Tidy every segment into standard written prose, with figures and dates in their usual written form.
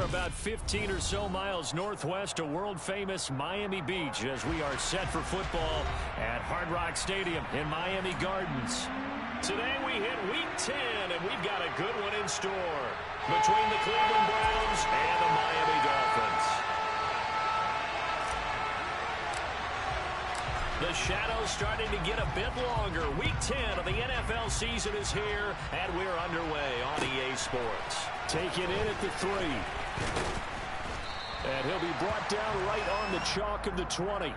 about 15 or so miles northwest of world-famous Miami Beach as we are set for football at Hard Rock Stadium in Miami Gardens. Today we hit Week 10, and we've got a good one in store between the Cleveland Browns and the Miami Dolphins. The shadow's starting to get a bit longer. Week 10 of the NFL season is here, and we're underway on EA Sports. Take it in at the 3. And he'll be brought down right on the chalk of the 20.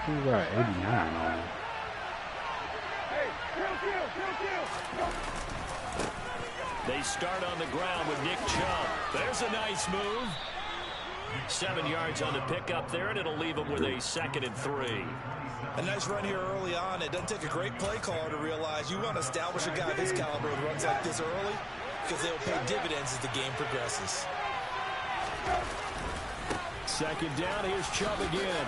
Who got 89 on? They start on the ground with Nick Chubb. There's a nice move. 7 yards on the pickup there, and it'll leave them with a 2nd and 3. A nice run here early on. It doesn't take a great play caller to realize you want to establish a guy of his caliber who runs like this early because they'll pay dividends as the game progresses. 2nd down, here's Chubb again.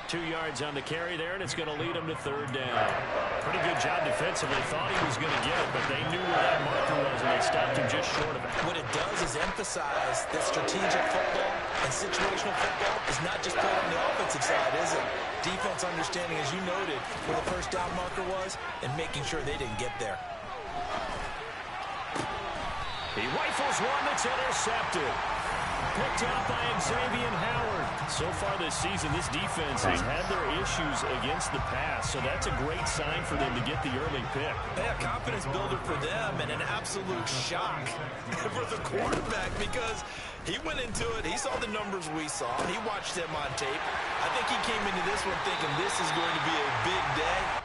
2 yards on the carry there, and it's going to lead them to 3rd down. Pretty good job defensively. Thought he was going to get it, but they knew where that marker was, and they stopped him just short of it. What it does is emphasize that strategic football and situational football is not just played on the offensive side, is it? Defense understanding, as you noted, where the 1st down marker was and making sure they didn't get there. He rifles one that's intercepted. Picked up by Xavier Howard. So far this season, this defense has had their issues against the pass, so that's a great sign for them to get the early pick. Yeah, confidence builder for them and an absolute shock for the quarterback because he went into it. He saw the numbers we saw. He watched them on tape. I think he came into this one thinking this is going to be a big day.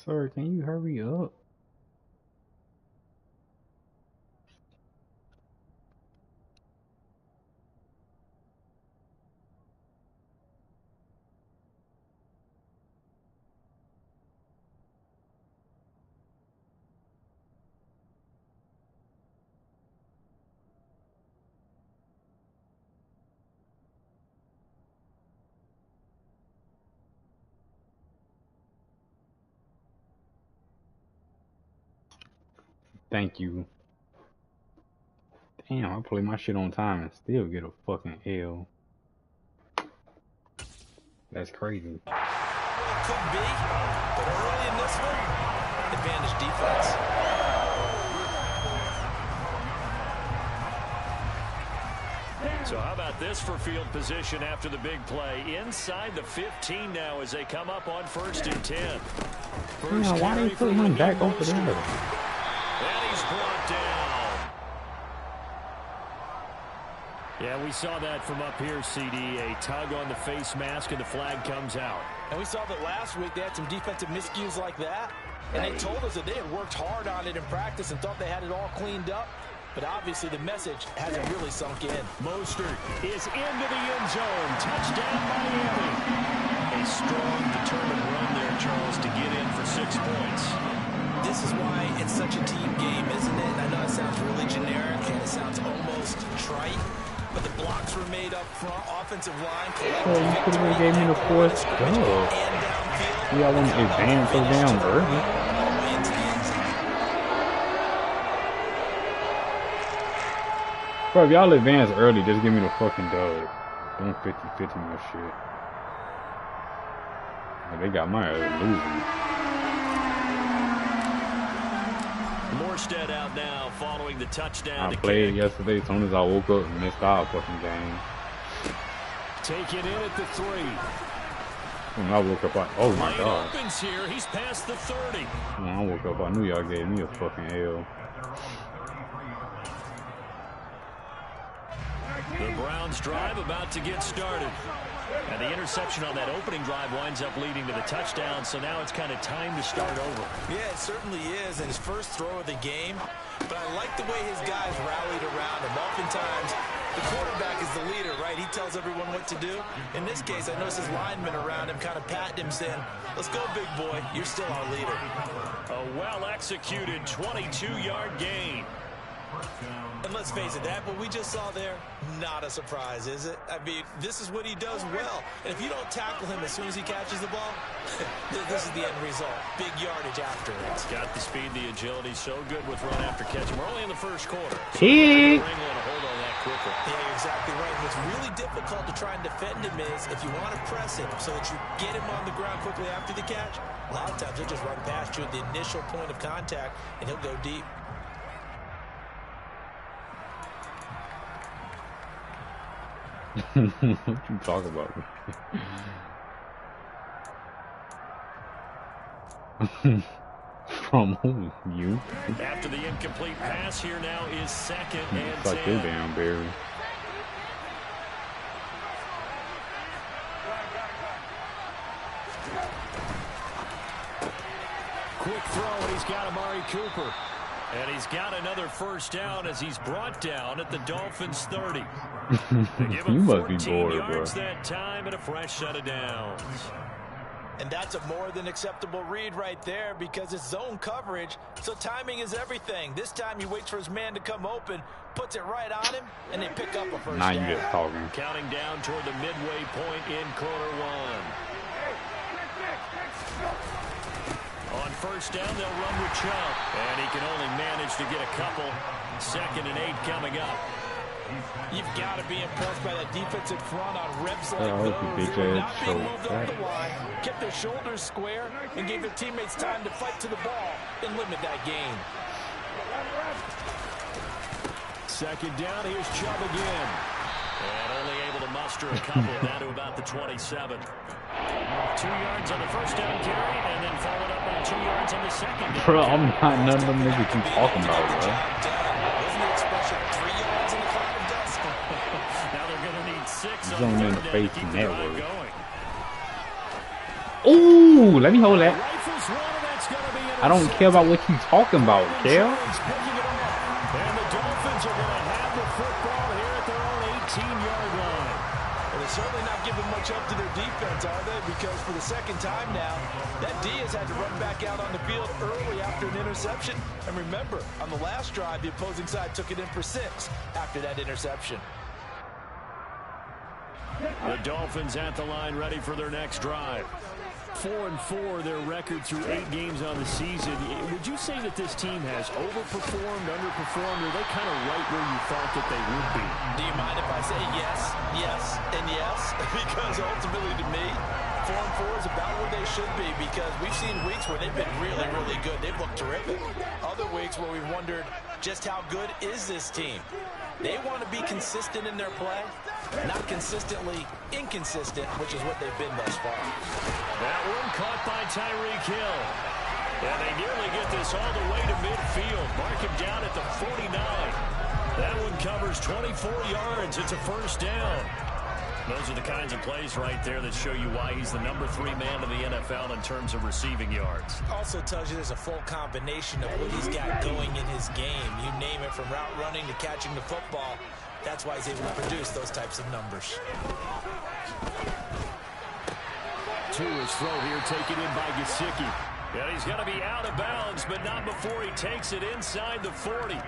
Sir, can you hurry up? Thank you. Damn, I play my shit on time and still get a fucking L. That's crazy. Well, it could be, but early in this one, advantage defense. So how about this for field position after the big play? Inside the 15 now as they come up on 1st and 10. Yeah, why are they putting him back over there? And he's brought down. Yeah, we saw that from up here, CD. A tug on the face mask, and the flag comes out. And we saw that last week they had some defensive miscues like that. And they told us that they had worked hard on it in practice and thought they had it all cleaned up. But obviously the message hasn't really sunk in. Mostert is into the end zone. Touchdown, Miami. A strong, determined run there, Charles, to get in for 6 points. This is why it's such a team game, isn't it? And I know it sounds really generic and it sounds almost trite. But the blocks were made up front, offensive line. Oh, you could have gave me the 4th go. Yeah, I want to advance so down early. Bro, if y'all advance early, just give me the fucking dub. Don't 50-50 no shit. They got my losing. Morstead out now following the touchdown. I played yesterday as soon as I woke up and missed our fucking game. Take it in at the 3. When I woke up, oh my god. Opens here. He's past the 30. When I woke up, I knew y'all gave me a fucking L. The Browns drive about to get started. And the interception on that opening drive winds up leading to the touchdown, so now it's kind of time to start over. Yeah, it certainly is, and his first throw of the game. But I like the way his guys rallied around him. Oftentimes, the quarterback is the leader, right? He tells everyone what to do. In this case, I noticed his linemen around him kind of patting him, saying, let's go, big boy. You're still our leader. A well-executed 22-yard gain. And let's face it, that what we just saw there, not a surprise, is it? I mean, this is what he does well. And if you don't tackle him as soon as he catches the ball, this is the end result. Big yardage after it. He's got the speed, the agility, so good with run after catching. We're only in the first quarter. So Pig. hold on that quicker. Yeah, you're exactly right. What's really difficult to try and defend him is if you want to press him so that you get him on the ground quickly after the catch, a lot of times he'll just run past you at the initial point of contact, and he'll go deep. What you talking about? From who? You? After the incomplete pass, here now is 2nd and 10. Fuck your damn Barry. Quick throw, and he's got Amari Cooper. And he's got another first down as he's brought down at the Dolphins' 30. Give him You must be 14 bored, yards bro. that time and a fresh set of downs. And that's a more than acceptable read right there because it's zone coverage, so timing is everything. This time he waits for his man to come open, puts it right on him, and they pick up a first Now down. you just talking. Counting down toward the midway point in quarter 1. On first down, they'll run with Chubb. And he can only manage to get a couple. 2nd and 8 coming up. You've got to be impressed by that defensive front on reps like I hope you those. bitch They were ass not being so moved off the line, kept their shoulders square, and gave their teammates time to fight to the ball and limit that gain. 2nd down, here's Chubb again. And only able to muster a couple, now to about the 27. 2 yards on the first down carry, and then followed up on 2 yards on the second down. Bro, I'm not none of them niggas you talking about, bro. Wasn't the expression 3 yards in a cloud of dust? Now they're going to need 6 Zone on in the the third face down to keep and the that drive work. going. Ooh, let me hold that. Rifles one, and that's going to be I don't care about what you talking about, Kel. And the Dolphins are going to have the football here at their own 18-yard line. Well, they're certainly not giving much up to their defense, are they? Because for the second time now, that D has had to run back out on the field early after an interception. And remember, on the last drive, the opposing side took it in for 6 after that interception. The Dolphins at the line ready for their next drive. 4-4, their record through 8 games on the season. Would you say that this team has overperformed, underperformed, or are they kind of right where you thought that they would be? Do you mind if I say yes, yes, and yes? Because ultimately to me, 4-4 is about where they should be, because we've seen weeks where they've been really, really good. They've looked terrific. Other weeks where we've wondered just how good is this team. They want to be consistent in their play, not consistently inconsistent, which is what they've been thus far. That one caught by Tyreek Hill. And they nearly get this all the way to midfield. Mark him down at the 49. That one covers 24 yards. It's a first down. Those are the kinds of plays right there that show you why he's the #3 man in the NFL in terms of receiving yards. Also tells you there's a full combination of what he's got going in his game. You name it, from route running to catching the football. That's why he's able to produce those types of numbers. To his throw here, taken in by Gesicki. And he's going to be out of bounds, but not before he takes it inside the 40.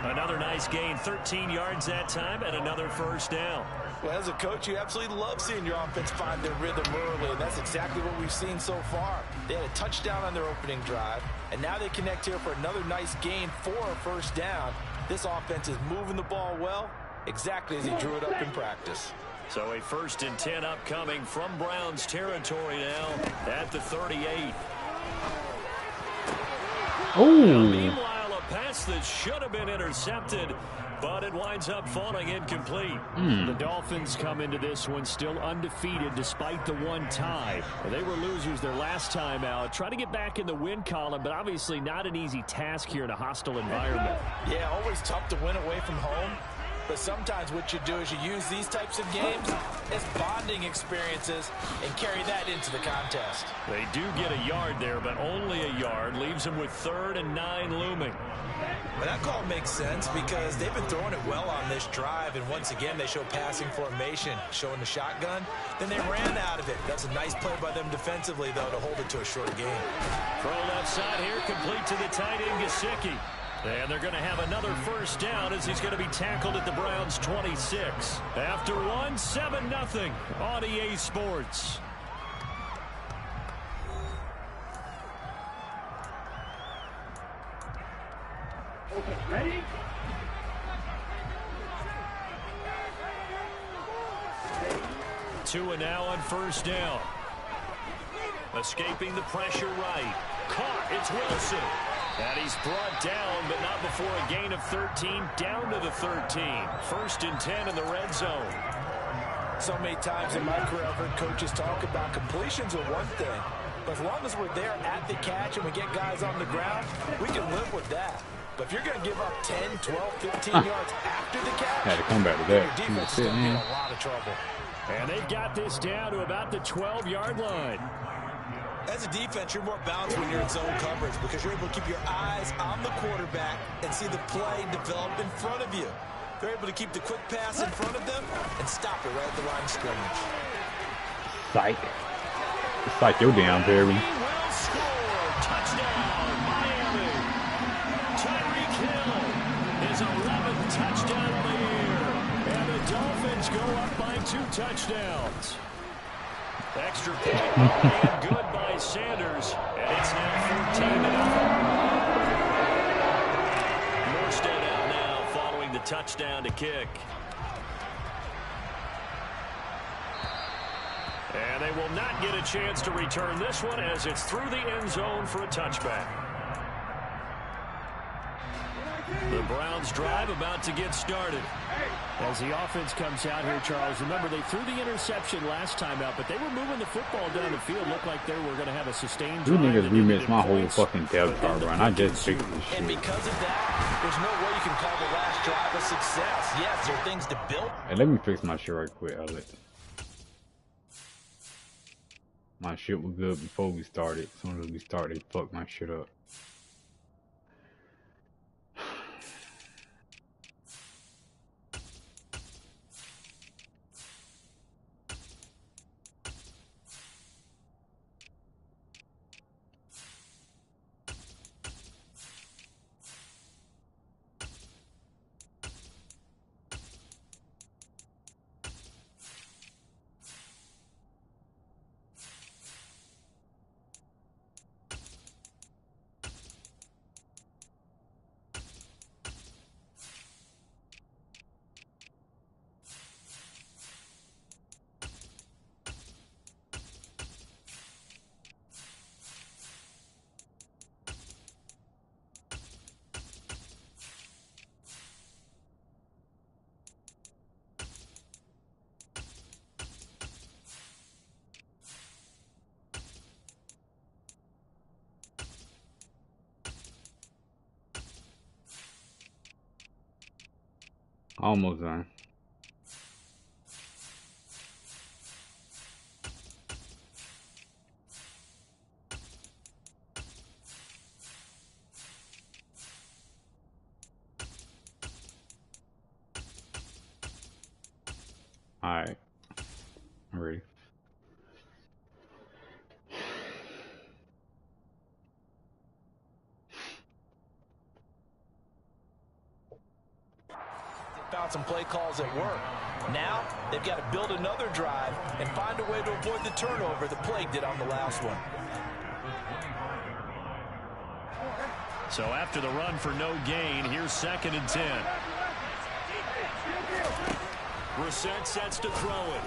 Another nice gain, 13 yards that time, and another first down. Well, as a coach, you absolutely love seeing your offense find their rhythm early, and that's exactly what we've seen so far. They had a touchdown on their opening drive, and now they connect here for another nice gain for a first down. This offense is moving the ball well, exactly as he drew it up in practice. So a 1st and 10 upcoming from Browns territory now at the 38. Oh! Meanwhile, a pass that should have been intercepted, but it winds up falling incomplete. The Dolphins come into this one still undefeated despite the one tie. They were losers their last time out. Try to get back in the win column, but obviously not an easy task here in a hostile environment. Yeah, always tough to win away from home. But sometimes what you do is you use these types of games as bonding experiences and carry that into the contest. They do get a yard there, but only a yard. Leaves them with 3rd and 9 looming. Well, that call makes sense because they've been throwing it well on this drive, and once again they show passing formation, showing the shotgun. Then they ran out of it. That's a nice play by them defensively, though, to hold it to a short gain. Throw left side here, complete to the tight end, Gesicki. And they're going to have another first down as he's going to be tackled at the Browns' 26. After one, 7-0 on EA Sports. Okay, ready? Tua now on first down. Escaping the pressure right. Caught. It's Wilson. And he's brought down, but not before a gain of 13, down to the 13. 1st and 10 in the red zone. So many times in my career, I've heard coaches talk about completions are one thing. But as long as we're there at the catch and we get guys on the ground, we can live with that. But if you're going to give up 10, 12, 15 yards after the catch, Had to come back to that. your defense is going to be in a lot of trouble. And they've got this down to about the 12-yard line. As a defense, you're more balanced when you're in zone coverage because you're able to keep your eyes on the quarterback and see the play develop in front of you. They're able to keep the quick pass in front of them and stop it right at the line of scrimmage. Psych. Psych your damn Perry. He will score. Touchdown, Miami. Tyreek Hill, his 11th touchdown of the year. And the Dolphins go up by 2 touchdowns. Extra point and good by Sanders, and it's now 14-0. Morstead out now following the touchdown to kick. And they will not get a chance to return this one as it's through the end zone for a touchback. The Browns drive about to get started. As the offense comes out here, Charles, remember they threw the interception last time out, but they were moving the football down the field. Looked like they were going to have a sustained You drive. niggas remixed my whole fucking depth chart, bro. And I just fixed this And shit. because of that, there's no way you can call the last drive a success. Yes, there are things to build. Hey, let me fix my shit right quick, Alex. My shit was good before we started. As soon as we started, they fucked my shit up. Almost done. Alright. I'm ready. Found some play calls at work. Now they've got to build another drive and find a way to avoid the turnover the plague did on the last one. So after the run for no gain, here's 2nd and 10. Brissett sets to throw it.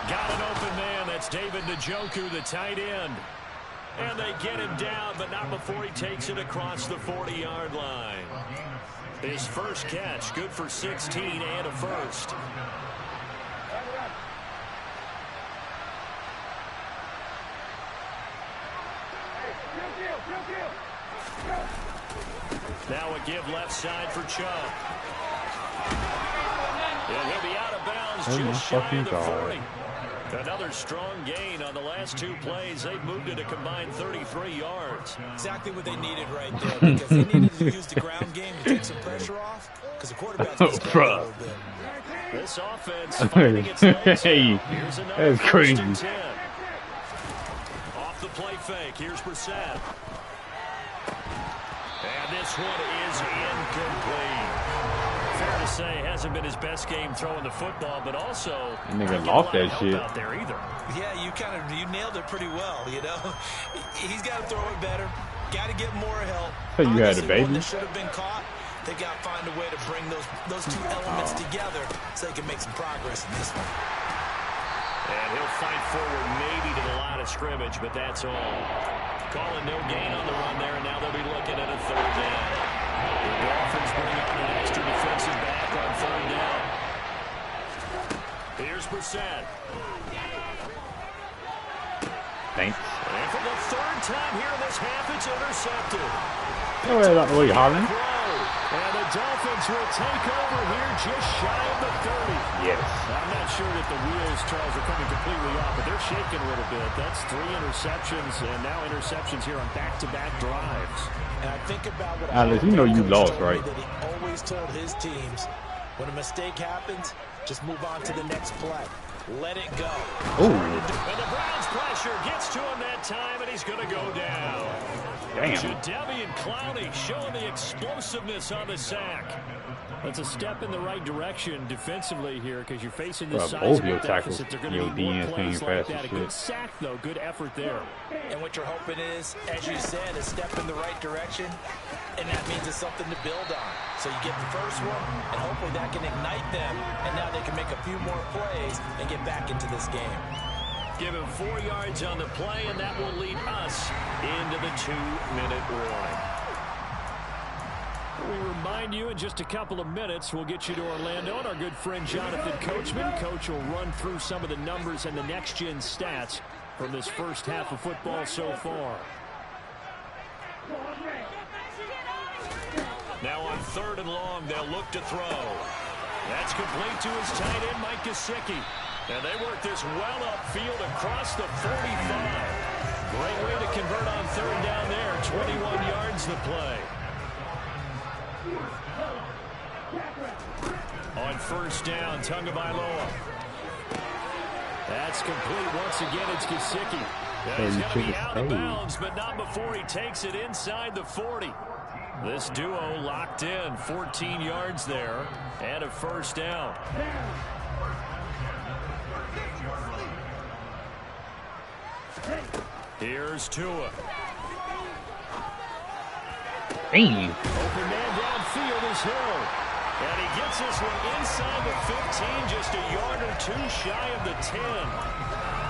Got an open man. That's David Njoku, the tight end. And they get him down, but not before he takes it across the 40-yard line. His first catch, good for 16 and a first. Now a give left side for Chubb. And he'll be out of bounds just shy of the 40. Another strong gain on the last 2 plays. They've moved it a combined 33 yards. Exactly what they needed right there, because they needed to use the ground game to take some pressure off, because the quarterback's going to a little bit. This offense finding its legs. Hey, here's another that's crazy. 1st and 10. Off the play fake. Here's Brissett. And this one is incomplete. Fair to say, hasn't been his best game throwing the football, but also nigga lost that shit out there either. Yeah, you nailed it pretty well. You know, he's got to throw it better. Got to get more help. So you had a baby. One that should have been caught. They got to find a way to bring those 2 elements together so they can make some progress in this one. And he'll fight forward maybe to the line of scrimmage, but that's all. Calling no gain on the run there, and now they'll be looking at a 3rd down. The Dolphins bring on an extra defensive back on 3rd down. Here's Brissett. Thanks. And for the 3rd time here in this half, it's intercepted. Oh, yeah, Holland. And the Dolphins will take over here just shy of the 30. Yes. I'm not sure that the wheels, Charles, are coming completely off, but they're shaking a little bit. That's 3 interceptions, and now interceptions here on back-to-back drives. And I think about what Alex, you know you lost, right? that he always told his teams, when a mistake happens, just move on to the next play. Let it go. Ooh. And the Browns pressure gets to him that time, and he's going to go down. Damn. Jadeveon Clowney showing the explosiveness on the sack. That's a step in the right direction defensively here, because you're facing this sizable deficit. They're going to need more plays like that. A good sack, though. Good effort there. And what you're hoping is, as you said, a step in the right direction, and that means it's something to build on. So you get the first one, and hopefully that can ignite them, and now they can make a few more plays and get back into this game. Give him 4 yards on the play, and that will lead us into the 2-minute warning. We remind you in just a couple of minutes, we'll get you to Orlando, and our good friend Jonathan Coachman. Coach will run through some of the numbers and the next-gen stats from this first half of football so far. Now on 3rd and long, they'll look to throw. That's complete to his tight end, Mike Gesicki. And they work this well upfield across the 45. Great way to convert on 3rd down there. 21 yards to play. On 1st down, Tagovailoa. That's complete. Once again, it's Gesicki. He's going to be out of bounds, but not before he takes it inside the 40. This duo locked in. 14 yards there and a 1st down. Here's Tua. Damn. Open man downfield is Hill. And he gets this one inside the 15, just a yard or 2 shy of the 10.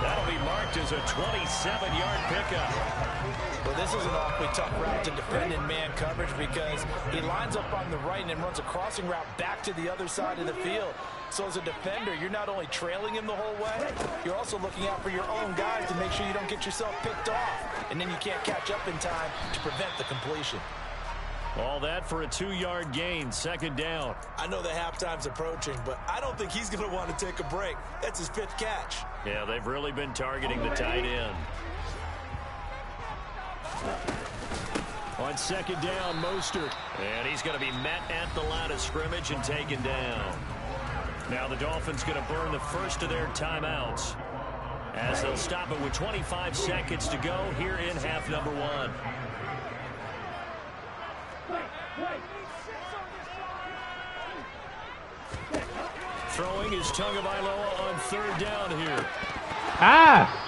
That'll be marked as a 27-yard pickup. Well, this is an awfully tough route to defend in man coverage, because he lines up on the right and then runs a crossing route back to the other side of the field. So as a defender, you're not only trailing him the whole way, you're also looking out for your own guys to make sure you don't get yourself picked off. And then you can't catch up in time to prevent the completion. All that for a 2-yard gain, 2nd down. I know the halftime's approaching, but I don't think he's going to want to take a break. That's his 5th catch. Yeah, they've really been targeting the tight end. On 2nd down, Mostert. And he's going to be met at the line of scrimmage and taken down. Now the Dolphins going to burn the first of their timeouts, as they'll stop it with 25 seconds to go here in half number 1. Throwing is Tagovailoa on 3rd down here.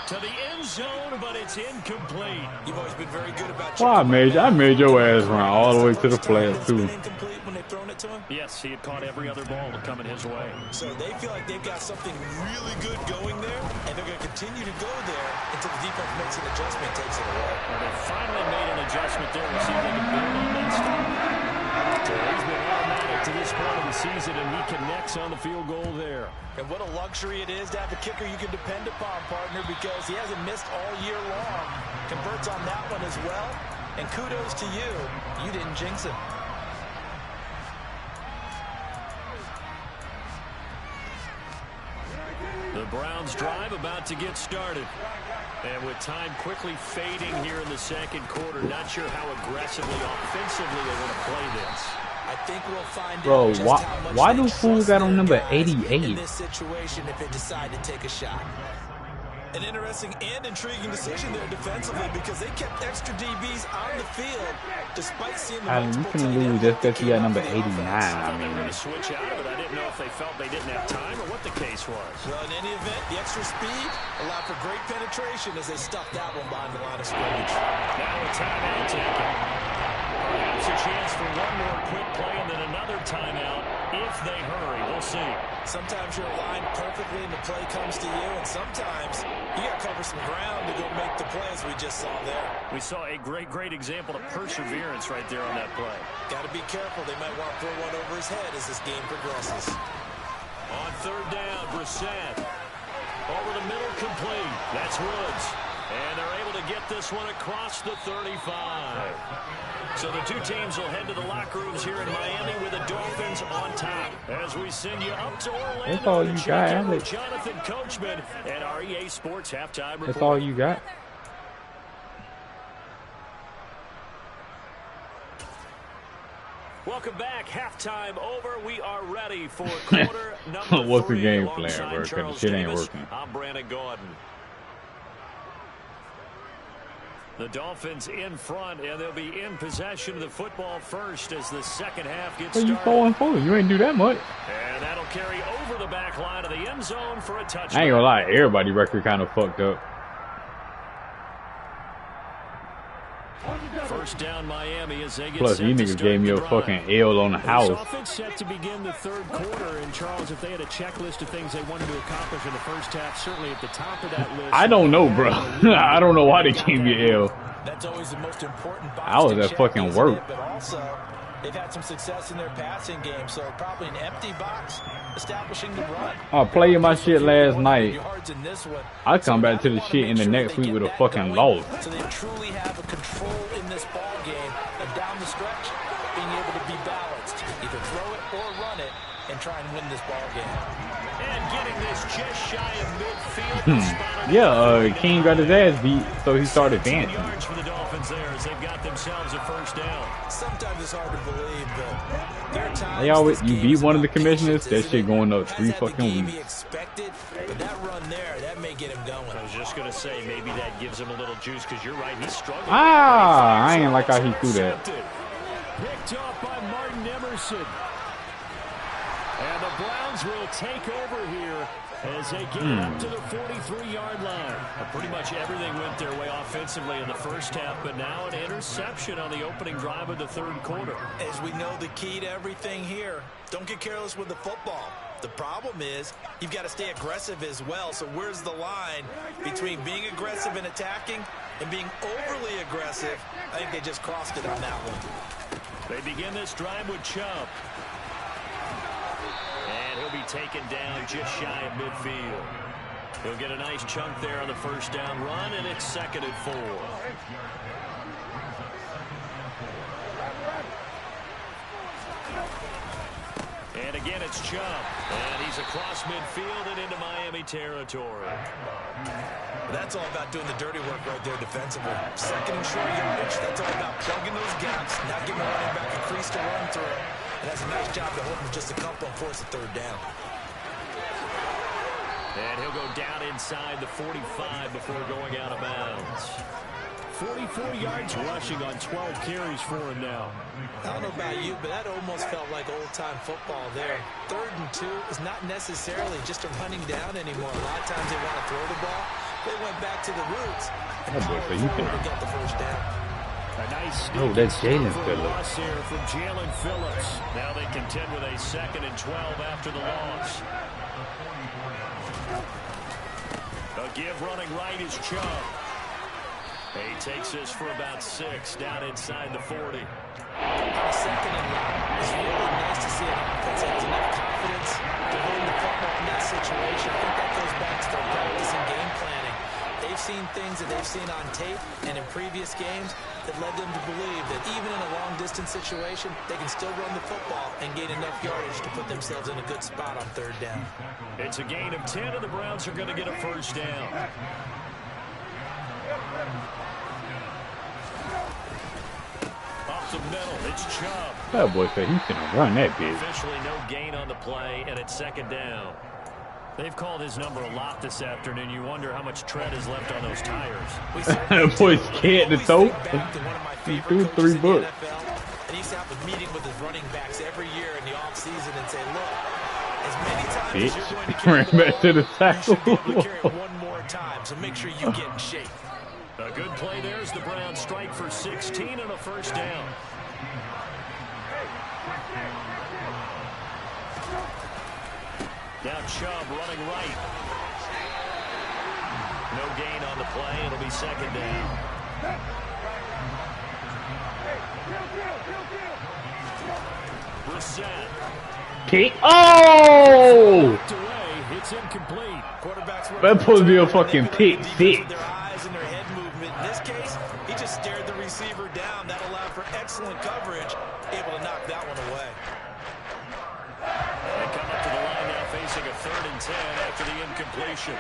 To the end zone, but it's incomplete. You've always been very good about well, I made your ass run all the way to the flag, too. Incomplete when they've thrown it to him? Yes, he had caught every other ball coming his way. So they feel like they've got something really good going there, and they're going to continue to go there until the defense makes an adjustment and takes it away. Well, they finally made an adjustment there. We'll see if they can build on that stuff. So he's been automatic to this point of the season, and he connects on the field goal there. And what a luxury it is to have a kicker you can depend upon, partner, because he hasn't missed all year long. Converts on that one as well. And kudos to you. You didn't jinx him. The Browns drive about to get started. And with time quickly fading here in the 2nd quarter, not sure how aggressively, offensively they want to play this. I think we'll find Bro, out just how much why they do fools got on number guys 88? in this situation if they decide to take a shot. An interesting and intriguing decision there defensively, because they kept extra DBs on the field despite seeing the You multiple can tight lose ends just because he got number kicking off 89. the offense. I They were going mean, to switch out of it. I didn't know if they felt they didn't have time or what the case was. Well, in any event, the extra speed allowed for great penetration as they stuffed that one behind the line of scrimmage. Now a timeout taken. Perhaps a chance for one more quick play and then another timeout if they hurry. We'll see. Sometimes you're aligned perfectly and the play comes to you, and sometimes you got to cover some ground to go make the play, as we just saw there. We saw a great example of perseverance right there on that play. Got to be careful. They might want to throw one over his head as this game progresses. On 3rd down, Brissett. Over the middle, complete. That's Woods. And they're able to get this one across the 35. So the two teams will head to the locker rooms here in Miami with the Dolphins on top. As we send you up to Orlando. that's all you got, Alex. Jonathan Coachman and our EA Sports halftime report. That's all you got. Welcome back. Halftime over. We are ready for quarter number What's the 3. game plan, Alongside bro? 'Cause the Charles shit ain't Davis, working. I'm Brandon Gordon. The Dolphins in front, and they'll be in possession of the football first as the second half gets Well, you started. 4-4. You ain't do that much. And that'll carry over the back line of the end zone for a touchdown. I ain't gonna lie. Everybody record kind of fucked up. First down, Miami, as they get Plus, set you to niggas start gave me the a drive. fucking L on the This house. offense set to begin the 3rd quarter. And, Charles, if they had a checklist of things they wanted to accomplish in the first half, certainly at the top of that list. I don't know, bro. I don't know why they gave me L. That's always the most important box I was to at check, fucking isn't work. it? But also, they've had some success in their passing game, so probably an empty box establishing the run. I played my shit last night. Yards in this one. I come So back to they the wanna shit make in the sure next they week get with a that fucking going, loss. so they truly have a control in this ball game, and down the stretch, being able to be balanced, either throw it or run it, and try and win this ball game. And getting this just shy of midfield. Yeah, King got his ass beat, so he started 10 dancing. yards for the Dolphins there as they've got themselves a first down. Sometimes it's hard to believe, but there are times They always, this you game beat is one of the about commissioners, patience, that isn't shit it? going up Has 3 had the fucking game he weeks. expected, but that run there, that may get him going. I was just going to say, maybe that gives him a little juice because you're right, he's struggling. Ah, I ain't like how he threw that. Intercepted. Picked off by Martin Emerson. And the Browns will take over here as they get it up to the 43-yard line. Pretty much everything went their way offensively in the first half, but now an interception on the opening drive of the 3rd quarter. As we know, the key to everything here, don't get careless with the football. The problem is you've got to stay aggressive as well. So where's the line between being aggressive and attacking and being overly aggressive? I think they just crossed it on that one. They begin this drive with Chubb. And he'll be taken down just shy of midfield. He'll get a nice chunk there on the first down run, and it's 2nd and 4. again, it's Chubb. And he's across midfield and into Miami territory. That's all about doing the dirty work right there defensively. Second and short yardage, that's all about plugging those gaps, not giving a running back a crease to run through. And that's a nice job to hold him just a couple and force a third down. And he'll go down inside the 45 before going out of bounds. 44 yards rushing on 12 carries for him now. I don't know about you, but that almost felt like old-time football there. 3rd and 2 is not necessarily just a running down anymore. A lot of times they want to throw the ball. They went back to the roots and powered forward to get the first down. A nice that's Jalen loss here from Jalen Phillips. Now they contend with a 2nd and 12 after the loss. A give running right is Chubb. He takes this for about 6 down inside the 40. On a 2nd and long, it's really nice to see an offense that has enough confidence to hold the football in that situation. I think that goes back to their practice and game planning. They've seen things that they've seen on tape and in previous games that led them to believe that even in a long-distance situation, they can still run the football and gain enough yardage to put themselves in a good spot on 3rd down. It's a gain of 10, and the Browns are going to get a first down. Off the middle, it's Chubb. That boy said he's gonna run that bitch. Officially no gain on the play, and it's 2nd down. They've called his number a lot this afternoon. You wonder how much tread is left on those tires. That boy's scared to throw. He threw 3 books. And he's out with meeting with his running backs every year in the offseason and say, look, as many times as you're going to carry the ball, to the you should be able to carry it one more time. So make sure you get in shape. A good play there as the Browns strike for 16 and a first down. Now Chubb running right. No gain on the play. It'll be 2nd down. Brissett. Kick. Oh! It's incomplete. That's supposed to be a fucking pick 6. Their eyes and their head movement. In this case, he just stared the receiver down. That allowed for excellent coverage. Able to knock that one away. They come up to the line now facing a 3rd and 10 after the incompletion.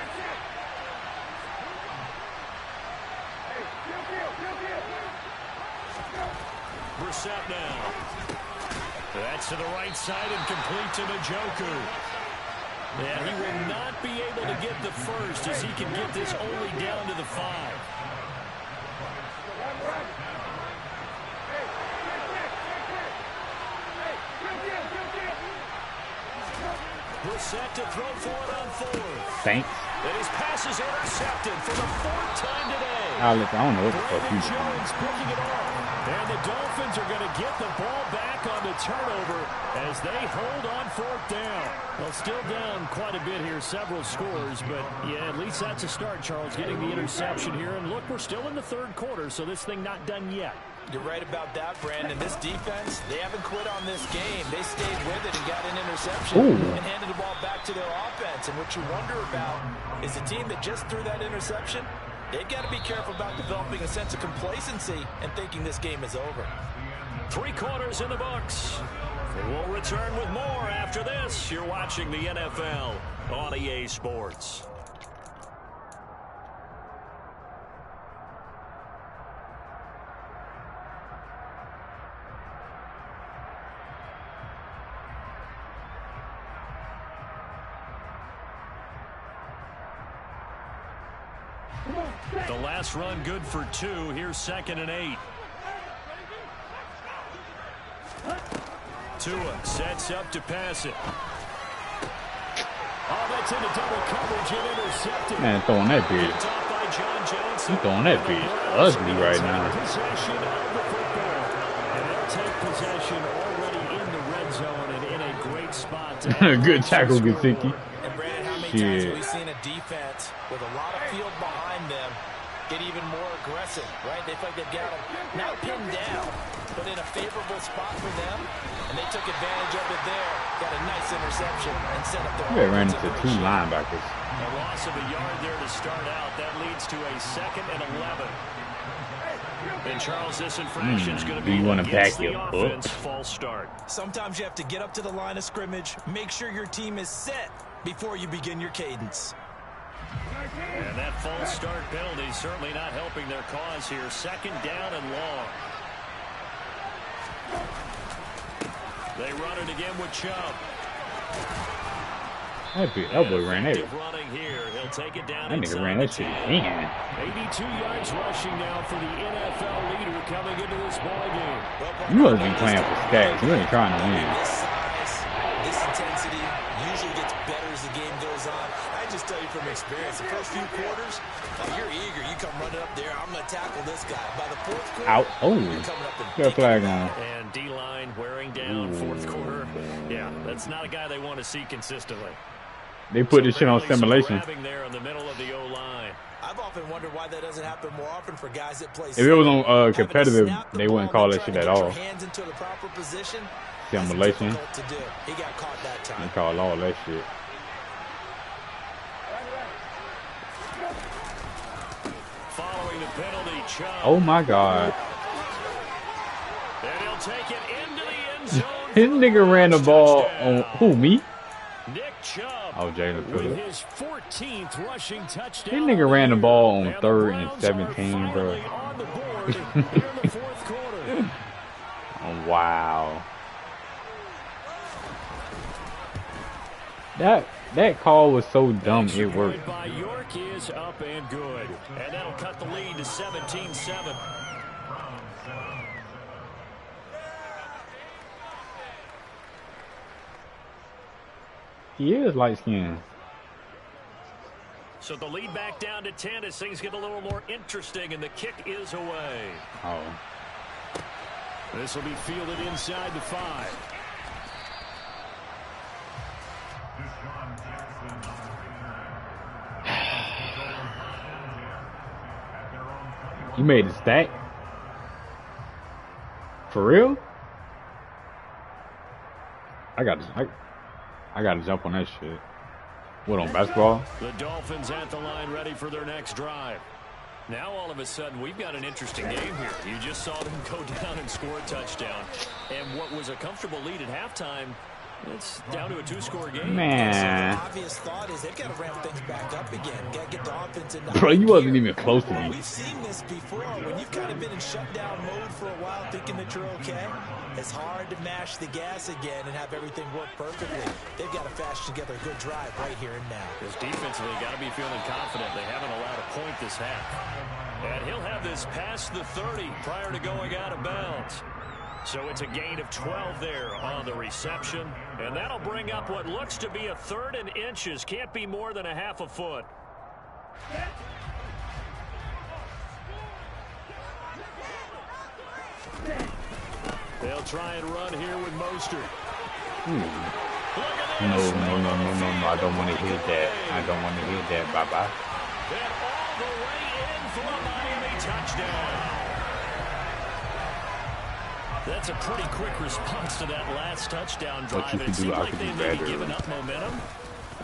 Brissett now. That's to the right side and complete to Njoku. And he will not be able to get the first as he can get this only down to the 5. Brissett to throw for it on 4th. Thanks. And his pass is intercepted for the 4th time today. Alex, I don't know what the fuck Brandon he's doing. Jones picking it off. And the Dolphins are going to get the ball back on the turnover as they hold on 4th down. Well, still down quite a bit here, several scores, but yeah, at least that's a start, Charles, getting the interception here. And look, we're still in the 3rd quarter, so this thing not done yet. You're right about that, Brandon. This defense, they haven't quit on this game. They stayed with it and got an interception and handed the ball back to their offense. And what you wonder about is the team that just threw that interception, they've got to be careful about developing a sense of complacency and thinking this game is over. 3 quarters in the books. We'll return with more after this. You're watching the NFL on EA Sports. The last run good for 2. Here's 2nd and 8. Tua sets up to pass it. Oh, that's into double coverage and intercepted. Man, throwing that bitch. He's throwing that bitch ugly right now. Possession of the football. And they'll take possession already in the red zone and in a great spot. Good tackle, Gesicki. And Brandon, how many times have we seen a defense with a lot of field behind them get even more aggressive, right? They feel like they've got them not pinned down, but in a favorable spot for them, and they took advantage of it there. Got a nice interception and set up their ran into 2 linebackers. A loss of a yard there to start out. That leads to a 2nd and 11. And Charles, this infraction's going to Do be you want to back against the your offense. up? False start. Sometimes you have to get up to the line of scrimmage, make sure your team is set before you begin your cadence. And that false start penalty certainly not helping their cause here. Second down and long. They run it again with Chubb. That boy ran that. Running here. He'll take it down. That nigga ran that shit again. 82 yards rushing now for the NFL leader coming into this ball game. You must be playing for stats. You ain't trying to win. This size, this intensity usually gets better as the game goes on. I just tell you from experience, the first few quarters, you're eager. You come running up there. I'm going to tackle this guy. By the fourth quarter, Out. Oh, you're coming up and got a flag on. And D-line wearing down fourth quarter. Yeah, that's not a guy they want to see consistently. They put this shit on simulation. There in the middle of the O-line. I've often wondered why that doesn't happen more often for guys that play. If it was on competitive, they wouldn't call that shit at all. Hands into the proper position. Simulation. To do. He got caught that time. They call all that shit. Following the penalty, Chubb. Oh my god. And he'll take it into the end zone. His nigga ran the ball on who, me? Nick Chubb. Oh, Jalen with Phillips. his 14th rushing touchdown. This nigga ran the ball on And 3rd and the Browns 17, are bro. finally on the board here in the fourth quarter. Oh, wow. That call was so dumb it worked. By York is up and good. And that'll cut the lead to 17-7. He is light skinned. So the lead back down to 10 as things get a little more interesting, and the kick is away. Oh. This will be fielded inside the 5. You made a stack? For real? I gotta jump on that shit. What, on basketball? The Dolphins at the line ready for their next drive. Now all of a sudden we've got an interesting game here. You just saw them go down and score a touchdown. And what was a comfortable lead at halftime, it's down to a 2-score game. Man. So the obvious thought is they've got to ramp things back up again. Got to get the offense in. Bro, you wasn't even close to me. We've seen this before. When you've kind of been in shutdown mode for a while thinking that you're okay, it's hard to mash the gas again and have everything work perfectly. They've got to fashion together a good drive right here and now. Because defensively, got to be feeling confident. They haven't allowed a point this half. And he'll have this past the 30 prior to going out of bounds. So it's a gain of 12 there on the reception. And that'll bring up what looks to be a 3rd and inches. Can't be more than a half a foot. They'll try and run here with Mostert. No, I don't want to hear that. I don't want to hear that. Bye-bye. And all the way in for a Miami touchdown. That's a pretty quick response to that last touchdown drive. What you could It do, seemed I like could they do may be better. giving up momentum.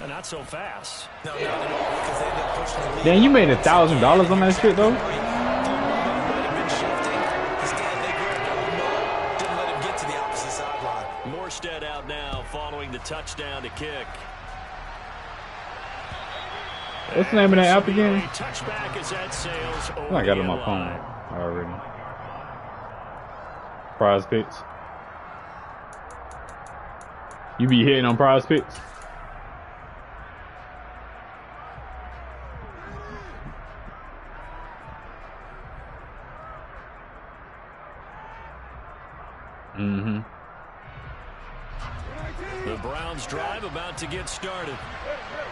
Not so fast. No, not at all, because they ended up pushing the lead. Damn, you made $1,000 on that shit, though? Might have been shifting. Instead, they grabbed the remote, didn't let him get to the opposite sideline. Morstead out now following the touchdown to kick. What's the name of that app again? Touchback is at Sales. Oh, I got it on my phone already. Prize Picks. You be hitting on Prize Picks? Mm-hmm. The Browns drive about to get started.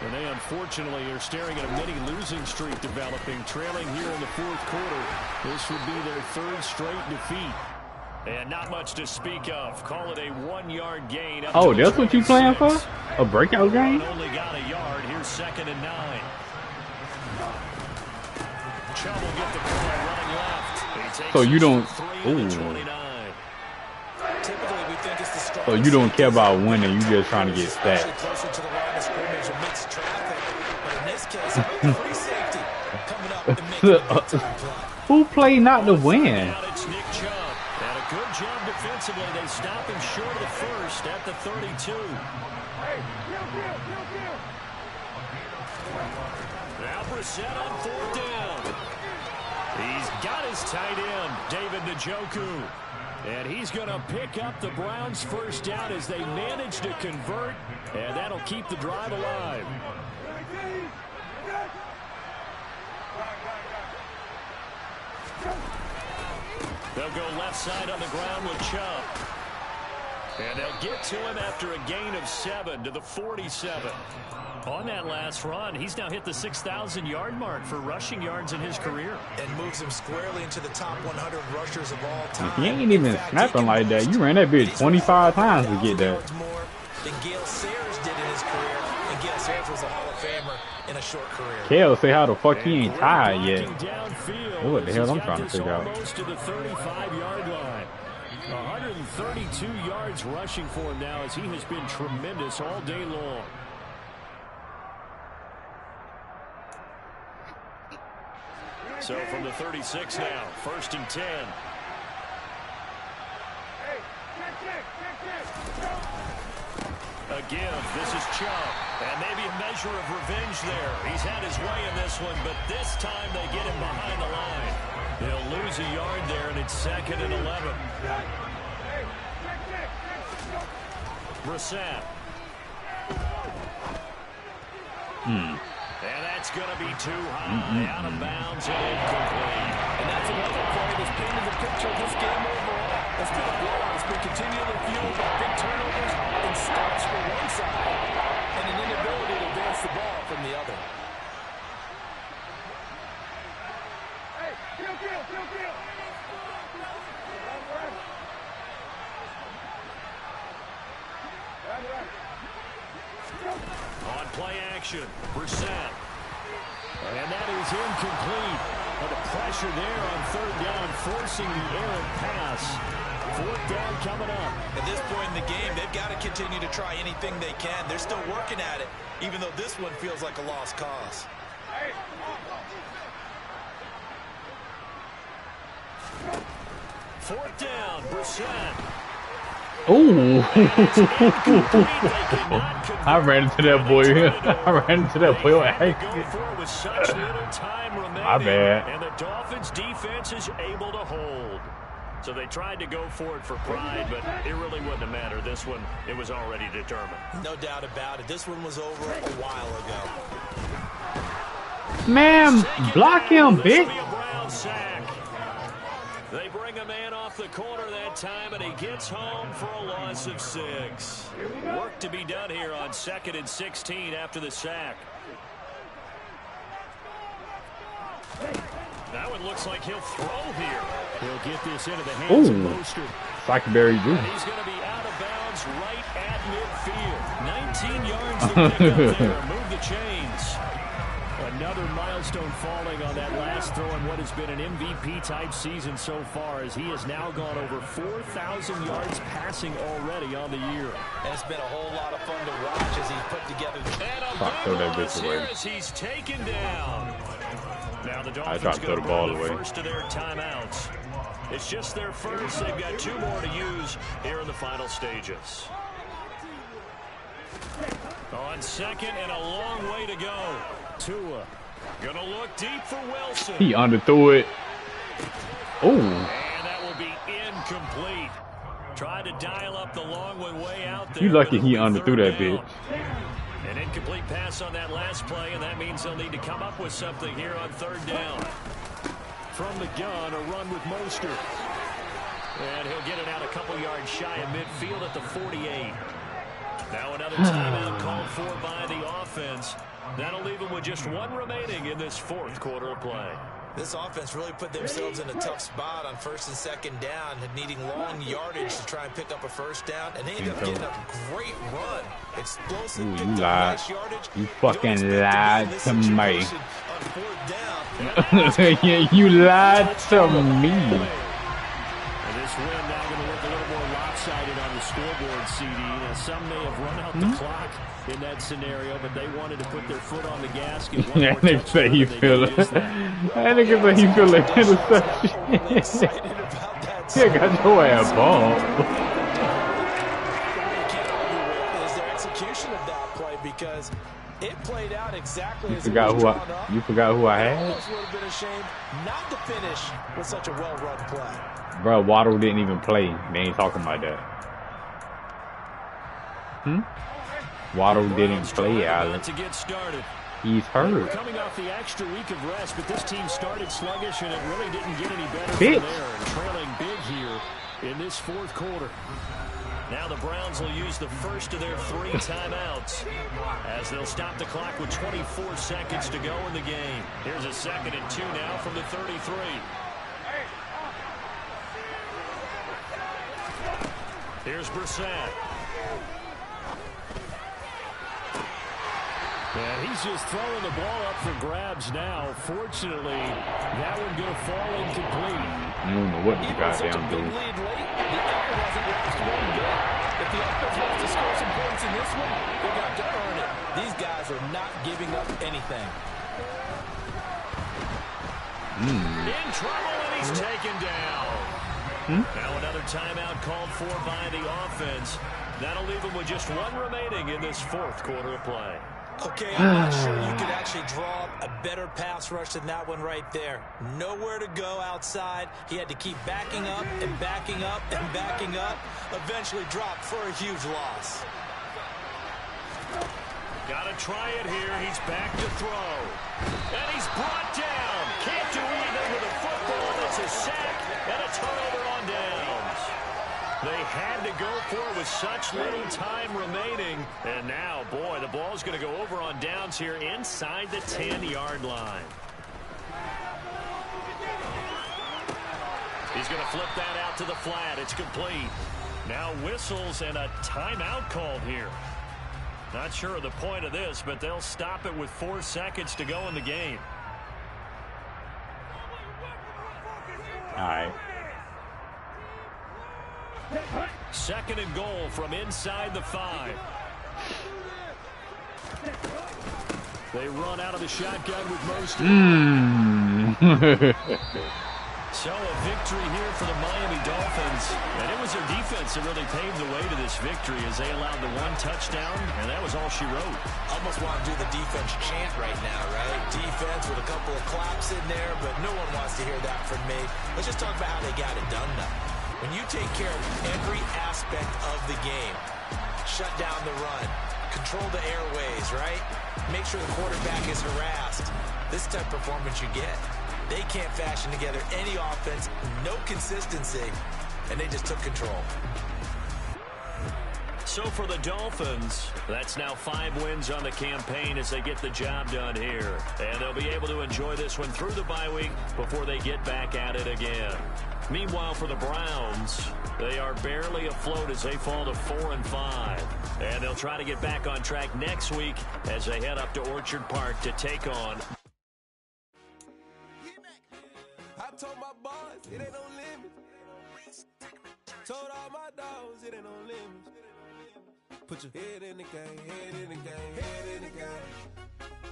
And they unfortunately are staring at a mini losing streak developing, trailing here in the fourth quarter. This would be their 3rd straight defeat. And not much to speak of. Call it a 1-yard gain. Oh, that's what you playing for? A breakout game? Only got a yard. Here's 2nd and 9. Chubb will get the ball running left. He takes So you don't. it to 3 to the Ooh. 29. Typically, we think it's the strongest. So you don't care about winning. You just trying to get Especially stats. closer to the line of scrimmage amidst traffic. But in this case, free safety coming up and making a big-time play. Who played not to win? Now it's Nick Chubb. And a good job defensively. They stop him short of the first at the 32. Now Brissett on 4th down. He's got his tight end, David Njoku. And he's going to pick up the Browns' first down as they manage to convert. And that'll keep the drive alive. They'll go left side on the ground with Chubb. And they'll get to him after a gain of 7 to the 47. On that last run, he's now hit the 6,000-yard mark for rushing yards in his career. And moves him squarely into the top 100 rushers of all time. He ain't even snapping like that. You ran that bitch 25 times to get that. More than Gale Sayers did in his career. And Gale Sayers was a Hall of Famer in a short carear. Kale say how the fuck he ain't tired yet. What the hell I'm trying to figure out. Almost to the 35-yard line. 132 yards rushing for him now as he has been tremendous all day long. So from the 36 now, 1st and 10. Again, this is Chubb. And maybe a measure of revenge there. He's had his way in this one, but this time they get him behind the line. They'll lose a yard there, and it's 2nd and 11. Brissett. And that's going to be too high. Out of bounds and incomplete. And that's another play that's painted the picture of this game overall. It's been a blowout. It's been continually fueled by big turnovers and stops from one side and an inability to advance the ball from the other. On play action, Brissett. And that is incomplete. But the pressure there on 3rd down, forcing the errant pass. 4th down coming up. At this point in the game, they've got to continue to try anything they can. They're still working at it, even though this one feels like a lost cause. Fourth down, Brissett. Ooh. I ran into that boy. I ran into that boy. My bad. And the Dolphins defense is able to hold. So they tried to go for it for pride, but it really wouldn't have mattered. This one, it was already determined. No doubt about it. This one was over a while ago. Man, block him, bitch. They bring a man off the corner that time, and he gets home for a loss of 6. Work to be done here on 2nd and 16 after the sack. That one looks like he'll throw here. He'll get this into the hands of Mostert. Blackberry juice. He's going to be out of bounds right at midfield. 19 yards to pick up there. Move the chains. Another milestone falling on that last throw in what has been an MVP-type season so far, as he has now gone over 4,000 yards passing already on the year. And it's been a whole lot of fun to watch as he's put together. And a big loss here as he's taken down. Now the Dolphins going to throw the first of their timeouts. It's just their first. They've got 2 more to use here in the final stages. On 2nd and a long way to go. Tua gonna look deep for Wilson. He underthrew it. Oh. And that will be incomplete. Tried to dial up the long one way out there. You lucky he underthrew that bitch. An incomplete pass on that last play, and that means they'll need to come up with something here on 3rd down. From the gun, a run with Mostert. And he'll get it out a couple yards shy of midfield at the 48. Now another timeout called for by the offense. That'll leave them with just 1 remaining in this 4th quarter of play. This offense really put themselves in a tough spot on 1st and 2nd down, needing long yardage to try and pick up a 1st down, and they ended up getting a great run. Explosive. Ooh, you lied. You fucking lied to me. You lied to me. This win now going to look a little more lopsided on the scoreboard, CD. Now, some may have run out the clock in that scenario, but they wanted to put their foot on the gas. Get one more They say he feel it. And nigga say he feel it. Interception. Yeah, got your ass ball. Is their execution of that play, because it played out exactly as You forgot who I had? It almost would have been a shame not to finish with such a well-run play. Bro, Waddle didn't even play. They ain't talking about that. Waddle didn't play, Allen. To get started. He's hurt. Coming off the extra week of rest, but this team started sluggish, and it really didn't get any better from Bitch. there. And trailing big here in this fourth quarter. Now the Browns will use the first of their 3 timeouts as they'll stop the clock with 24 seconds to go in the game. Here's a 2nd and 2 now from the 33. Here's Brissett. And he's just throwing the ball up for grabs now. Fortunately, that one going to fall incomplete. I don't know what you goddamn doing. If the offense wants to score some points in this one, they're going to have to earn it. These guys are not giving up anything. In trouble, and he's taken down. Now another timeout called for by the offense. That'll leave them with just 1 remaining in this fourth quarter of play. Okay, I'm not sure you could actually draw up a better pass rush than that one right there. Nowhere to go outside. He had to keep backing up and backing up and backing up. Eventually dropped for a huge loss. Got to try it here. He's back to throw. And he's brought down. Can't do anything with a football. That's a sack and a turnover on downs. They had to go for it with such little time remaining. And now, boy, the ball's going to go over on downs here inside the 10-yard line. He's going to flip that out to the flat. It's complete. Now whistles and a timeout called here. Not sure of the point of this, but they'll stop it with 4 seconds to go in the game. All right. 2nd and goal from inside the 5. They run out of the shotgun with most. So a victory here for the Miami Dolphins. And it was their defense that really paved the way to this victory as they allowed the 1 touchdown, and that was all she wrote. Almost want to do the defense chant right now, right? Defense with a couple of claps in there, but no one wants to hear that from me. Let's just talk about how they got it done now. When you take care of every aspect of the game, shut down the run, control the airways, right? Make sure the quarterback is harassed. This type of performance you get. They can't fashion together any offense, no consistency, and they just took control. So for the Dolphins, that's now 5 wins on the campaign as they get the job done here. And they'll be able to enjoy this one through the bye week before they get back at it again. Meanwhile, for the Browns, they are barely afloat as they fall to 4-5. And they'll try to get back on track next week as they head up to Orchard Park to take on. I told my boys, it ain't no limit. Told all my dogs, it ain't no limit. Put your head in the game, head in the game, head in the game.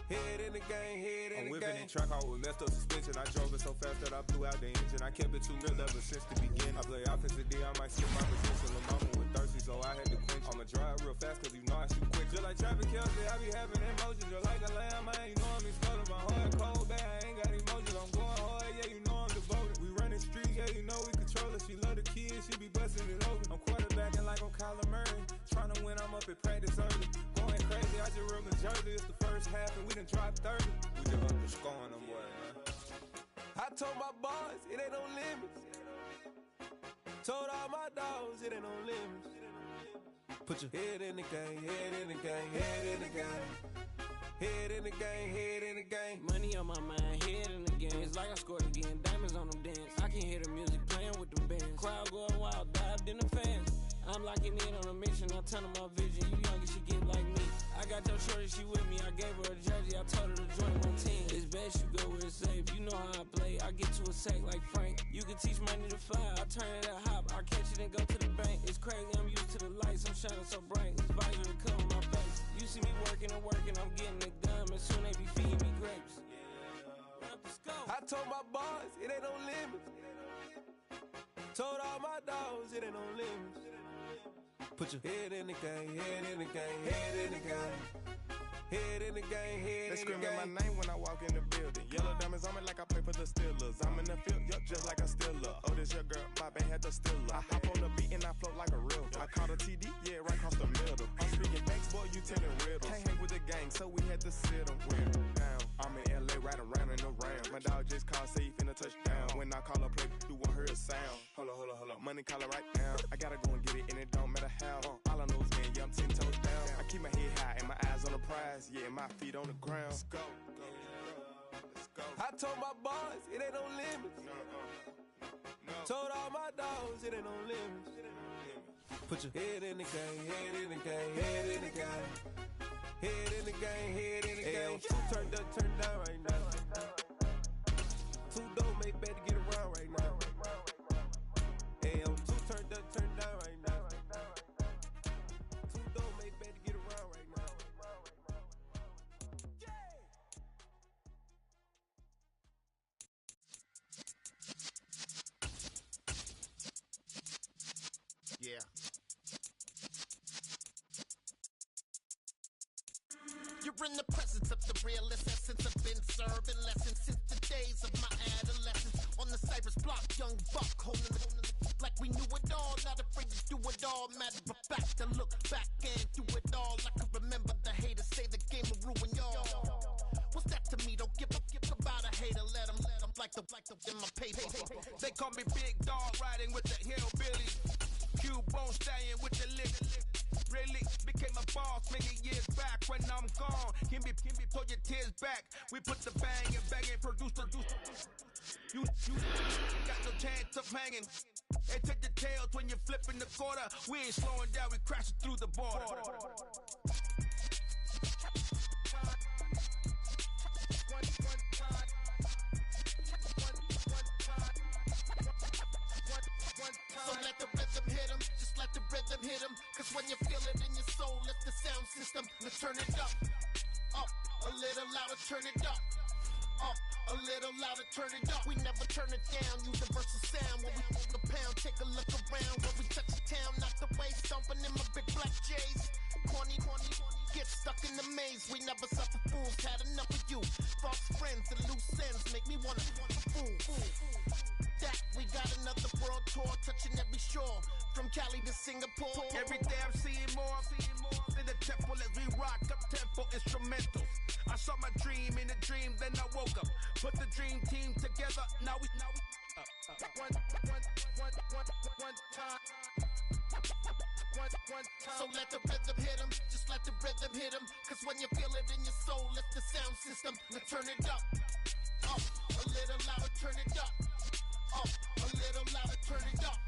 Head in the game, head in the game. I'm whipping in track, I was messed up suspension. I drove it so fast that I blew out the engine. I kept it too real ever since the beginning. I play offensive D, I might skip my position. Lil' mama was thirsty, so I had to quench. I'ma drive real fast, cause you know I shoot quick. Just like traffic Kelsey, I be having emotions. Just like a lamb, man, you know I'm exploding. My heart cold, bad, I ain't got emotions. I'm going hard, yeah, you know I'm devoted. We running streets, yeah, you know we control it. She love the kids, she be busting it open. I'm quarterbacking like I'm Kyler Murray. Trying to win, I'm up at practice early. Going crazy, I just rode the jersey. It's the first half, and we done dropped 30. We just up to scoring them, boy, man. I told my boys, it ain't no limits. Told all my dogs, it ain't no limits. Put your head in the game, head in the game, head in the game. Head in the game, head in the game. Money on my mind, head in the game. It's like I scored again, diamonds on them dance. I can hear the music playing with them bands. Crowd going wild, dived in the fans. I'm locking in on a mission, I turn on my vision. You young, you should get like me. I I got your shorty, she with me. I gave her a jersey, I told her to join my team. It's best you go where it's safe. You know how I play. I get to a sack like Frank. You can teach money to fly. I turn it a hop. I catch it and go to the bank. It's crazy, I'm used to the lights. I'm shining so bright. This visor to cover my face. You see me working and working. I'm getting it done. And soon they be feeding me grapes. I told my boys, it ain't no limits. Told all my dogs, it ain't no limits. Put your head in the game, head in the game, head in the game. Head in the game, head They in the game. screaming my name when I walk in the building. Yellow diamonds on me like I play for the Steelers. I'm in the field, yup, just like a Steeler. Oh, this your girl, my band had the Steeler. I hop on the beat and I float like a river. I caught a TD, yeah, right across the middle. I'm speaking thanks, boy, you telling riddles. Can't hang with the gang, so we had to sit them down. I'm in LA, riding around and around. My dog just called, say he finna touchdown. When I call a play, you won't hear a sound. Hold up, money calling right now. I gotta go and get it, and it don't matter how. All I know is, man, yeah, I'm 10 toes down. I keep my head high and my eyes on the prize. Yeah, my feet on the ground. Let's go. I told my boys, it ain't no limits. Told all my dogs, it ain't no limits. Put your head in the game, head in the game, head in the game. Head in the game, head in the game. Two turned up, turned down right now. Two don't make better get around right now. Hey, two turned up, turned down right now. Two don't make better get around right now. Yeah. You're in the presence of the realest essence. I've been serving lessons since the days of my adolescence. On the Cypress block, young buck holding it like we knew it all. Not afraid to do it all. Matter of fact, to look back and do it all. I can remember the haters say the game will ruin y'all. What's that to me? Don't give about a hater. Let them like the in my paper. They call me Big Dog, riding with the hillbillies. Q-Bone stallion with the lick. Really became a boss many years back. When I'm gone, can be pull your tears back. We put the bang and produce. You got no chance of hanging. And take the tails when you're flipping the quarter. We ain't slowing down, we crashing through the border. So let the rhythm hit him, just let the rhythm hit him. Cause when you feel it in your soul, lift the sound system. Let's turn it up, a little louder, turn it up, a little louder, turn it up. We never turn it down, universal sound. When we move the pound, take a look around. When we touch the town, knock the way, stomping in my big black J's. Corny, get stuck in the maze. We never suffer fools, had enough of you. False friends and loose ends make me wanna fool. That we got another world tour, touching every shore, from Cali to Singapore. Every day I'm seeing more in the temple as we rock up tempo instrumentals. I saw my dream in a dream, then I woke up. Put the dream team together. Now we one time. So let the rhythm hit him, just let the rhythm hit him. Cause when you feel it in your soul, lift the sound system. Now turn it up, a little louder, turn it up. A little louder, turn it up.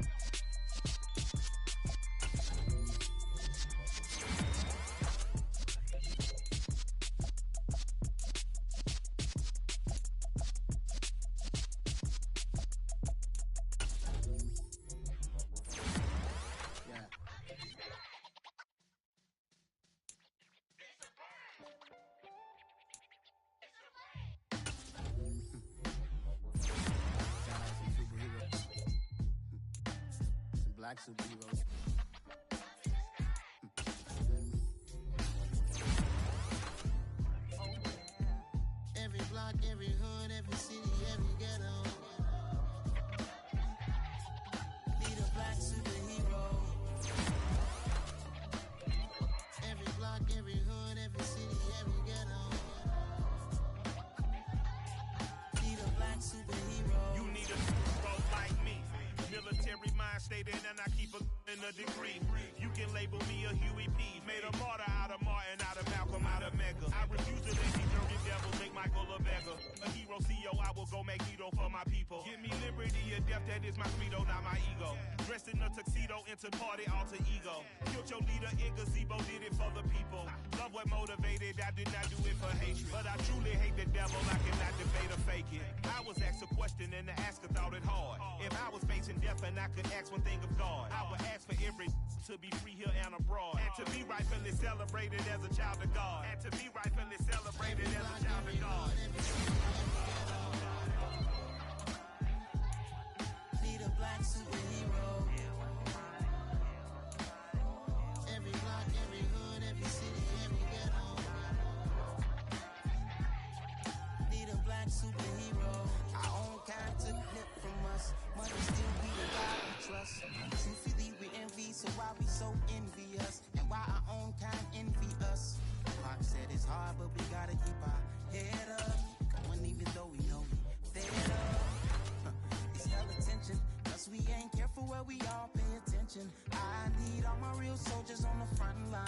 Black superheroes. Every block, every hood, every city, every ghetto. Need a black superhero. Every block, every hood, every city, every ghetto. Need a black superhero. You need a superhero like me. Military mind stated and I keep a in in a degree. You can label me a Huey P. Made a martyr out of Martin, out of Malcolm, out of Mega. I refuse to let these dirty devils make Michael a beggar. A hero CEO, I will go Magneto for my people. Give me liberty or death, that is my credo, not my ego. Dressed in a tuxedo, into party, alter ego. Killed your leader in gazebo, did it for the people. Love what motivated, I did not do it for hatred. But I truly hate the devil, I cannot debate or fake it. I was asked a question and the asker thought it hard. If I was facing death and I could ask one thing of God, I would ask for every to be free here and abroad. And to be rightfully celebrated as a child of God. And to be rightfully celebrated as a child of God. Need a black superhero. Every block, every hood, every city, every ghetto. Need a black superhero. Our own kind took hip from us. Money still be the God we trust. Truthfully, we envy, so why we so envious? And why our own kind envy us? Mark said it's hard, but we gotta keep our head up. Going even though we know we fed up. It's hell attention, cause we ain't careful where we all pay attention. I need all my real soldiers on the front line.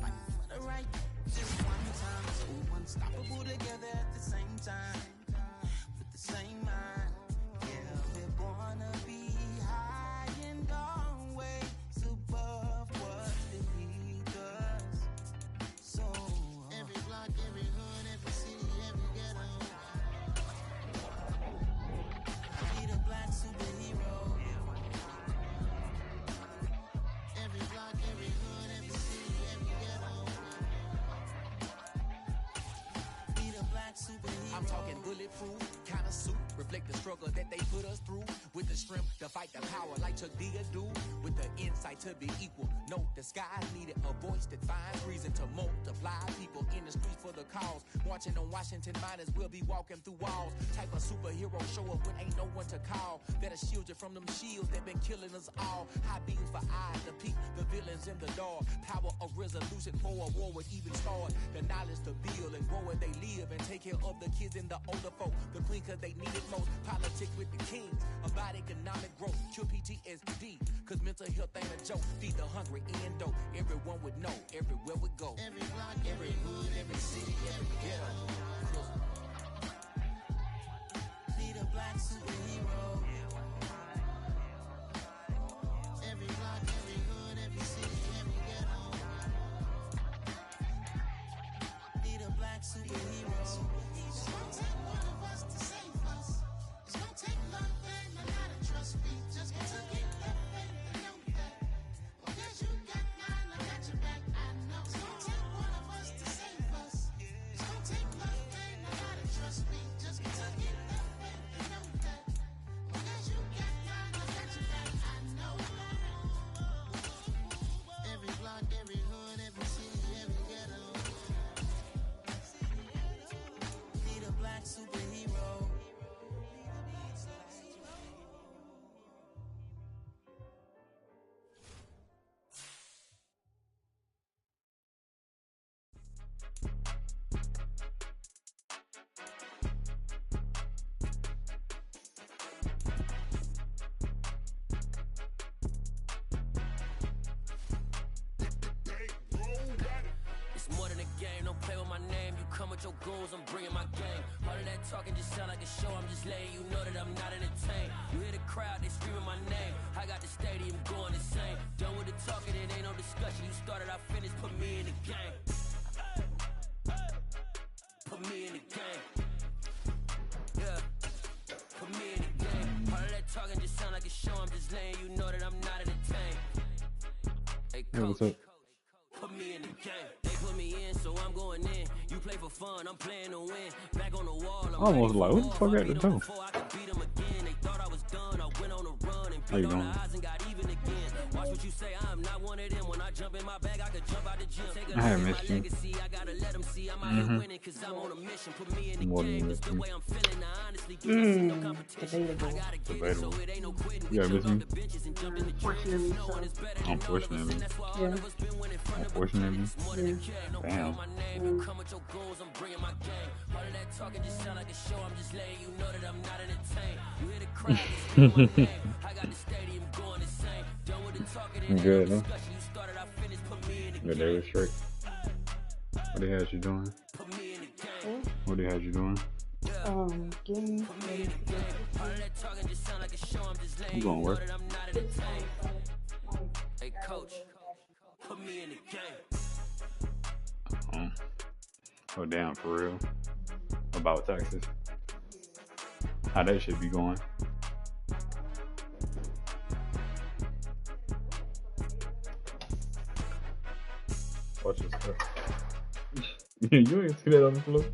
Fight for the right, just one time. So unstoppable together at the same time. With the same mind. Yeah, we're gonna be high and always above what the need does. So every block, every hood, every city, every ghetto. I need a black superhero. Every block, every hood, every city, every ghetto. Need a black superhero. I'm talking bulletproof kind of suit, reflect the struggle that they put us through. With the strength to fight the power like Chuck D do. With the insight to be equal. No, the sky needed a voice that finds reason to multiply. People in the streets for the cause. Marching on Washington, might as well be walking through walls. Type of superhero show up when ain't no one to call. That'll shield you from them shields that been killing us all. High beams for eyes to peek the villains in the dark. Power of resolution for a war would even start. The knowledge to build and grow where they live and take care of the kids and the older folk. The queen cause they need it most. Politics with the kings. About economic growth. Cure PTSD. Cause mental health ain't a joke. Feed the hungry and dope. Everyone would know. Everywhere we go. Every block, every hood, every city, every ghetto. Need a black superhero. Every block, every hood, every city, every ghetto. Need a black superhero. It's gonna take one of us to save us. It's gonna take love and a lot of trust. We just gotta get that faith and know that. Well, guess you got mine, I got your back. I know. It's gonna take one of us to save us. It's gonna take love and a lot of trust. We just gotta get that faith and know that. Well, guess you got mine, I got your back. I know. Every block, every hood, every city, every ghetto. Need a black superhero. It's more than a game, don't play with my name. You come with your goons, I'm bringing my gang. All of that talking just sound like a show, I'm just letting you know that I'm not entertained. You hear the crowd, they screaming my name. I got the stadium going insane. Done with the talking, it ain't no discussion. You started, I finished, put me in the game. Put me in the game. Yeah, put me in the game. All of that talking just sound like a show, I'm just letting you know that I'm not entertained. Hey, what's coach. up? Put me in the game. They put me in, so I'm going in. You play for fun, I'm playing to win. Back on the wall, I'm Almost like, what the fuck got to do? before I could beat them again. They thought I was done. I went on a run and How you beat all doing? the odds and got even again. Watch what you say, I'm not one of them. When I jump in my bag, I could jump out the gym. Take a I have look at missed my you. legacy, I gotta let them see I'm out here winning, cause I'm on a mission. Put me in the More than game, it's the missing. way I'm feeling. I honestly do this ain't no competition. I gotta get it, so it ain't no quitting. We You gotta jump miss off me? the benches and jump in the trenches. No one is better than all of us, and that's why all of us been winning Unfortunately. Damn. Good, huh? Good, they were straight. What they had you doing? What they had you doing? Getting ready to go. You going to work? Hey, coach, put me in the game. Oh, damn, for real? About Texas? How that shit be going? Watch this stuff. You ain't see that on the floor?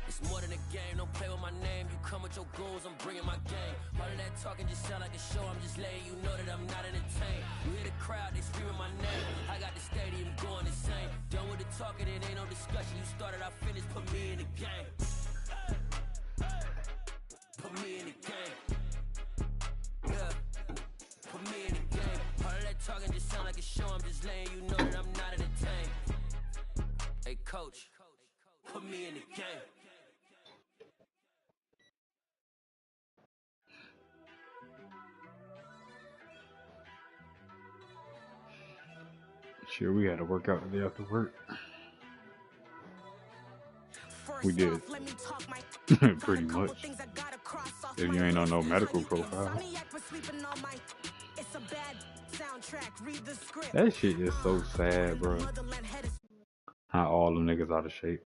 It's more than a game, don't play with my name. You come with your goals, I'm bringing my game. All of that talking just sound like a show, I'm just letting you know that I'm not entertained. You hear the crowd, they screaming my name. I got the stadium going insane. Done with the talking, it ain't no discussion. You started, I finished, put me in the game. Put me in the game. Yeah. Put me in the game. All of that talking just sound like a show, I'm just letting you know that I'm not entertained. Hey, coach, put me in the game. Sure, we had to work out today after work. We did. Pretty much. If you ain't on no medical profile. That shit is so sad, bro. How all them niggas out of shape.